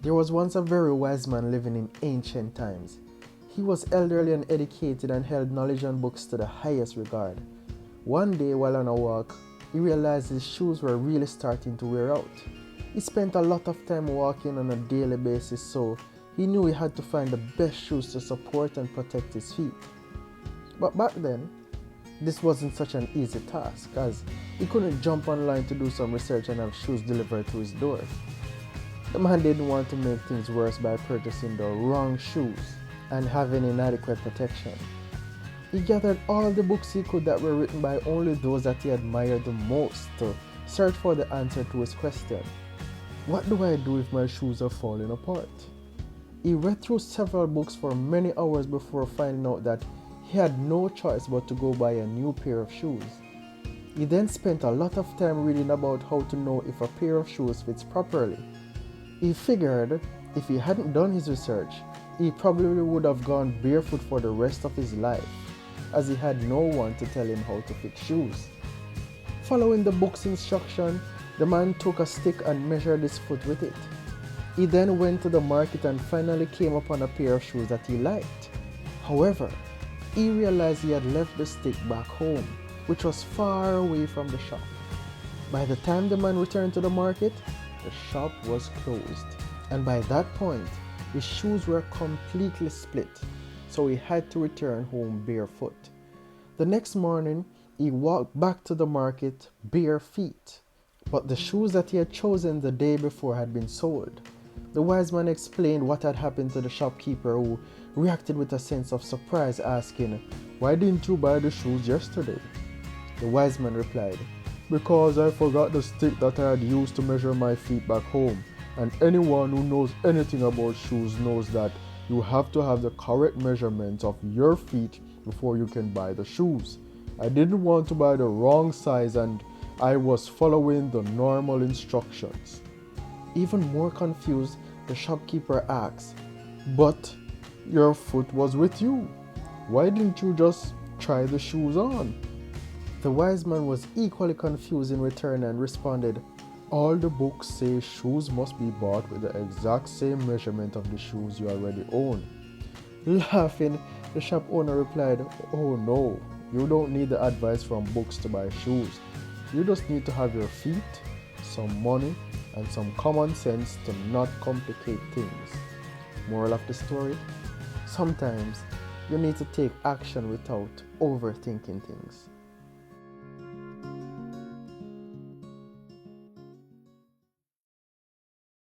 There was once a very wise man living in ancient times. He was elderly and educated and held knowledge and books to the highest regard. One day, while on a walk, he realized his shoes were really starting to wear out. He spent a lot of time walking on a daily basis, so he knew he had to find the best shoes to support and protect his feet. But back then, this wasn't such an easy task, as he couldn't jump online to do some research and have shoes delivered to his door. The man didn't want to make things worse by purchasing the wrong shoes and having inadequate protection. He gathered all the books he could that were written by only those that he admired the most to search for the answer to his question. What do I do if my shoes are falling apart? He read through several books for many hours before finding out that he had no choice but to go buy a new pair of shoes. He then spent a lot of time reading about how to know if a pair of shoes fits properly. He figured if he hadn't done his research, he probably would have gone barefoot for the rest of his life, as he had no one to tell him how to fix shoes. Following the book's instruction, the man took a stick and measured his foot with it. He then went to the market and finally came upon a pair of shoes that he liked. However, he realized he had left the stick back home, which was far away from the shop. By the time the man returned to the market, the shop was closed, and by that point, his shoes were completely split, so he had to return home barefoot. The next morning, he walked back to the market bare feet, but the shoes that he had chosen the day before had been sold. The wise man explained what had happened to the shopkeeper, who reacted with a sense of surprise, asking, "Why didn't you buy the shoes yesterday?" The wise man replied, "Because I forgot the stick that I had used to measure my feet back home, and anyone who knows anything about shoes knows that you have to have the correct measurements of your feet before you can buy the shoes. I didn't want to buy the wrong size, and I was following the normal instructions." Even more confused, the shopkeeper asked, "But your foot was with you. Why didn't you just try the shoes on?" The wise man was equally confused in return and responded, "All the books say shoes must be bought with the exact same measurement of the shoes you already own." Laughing, the shop owner replied, "Oh no, you don't need the advice from books to buy shoes. You just need to have your feet, some money, and some common sense to not complicate things." Moral of the story: sometimes you need to take action without overthinking things.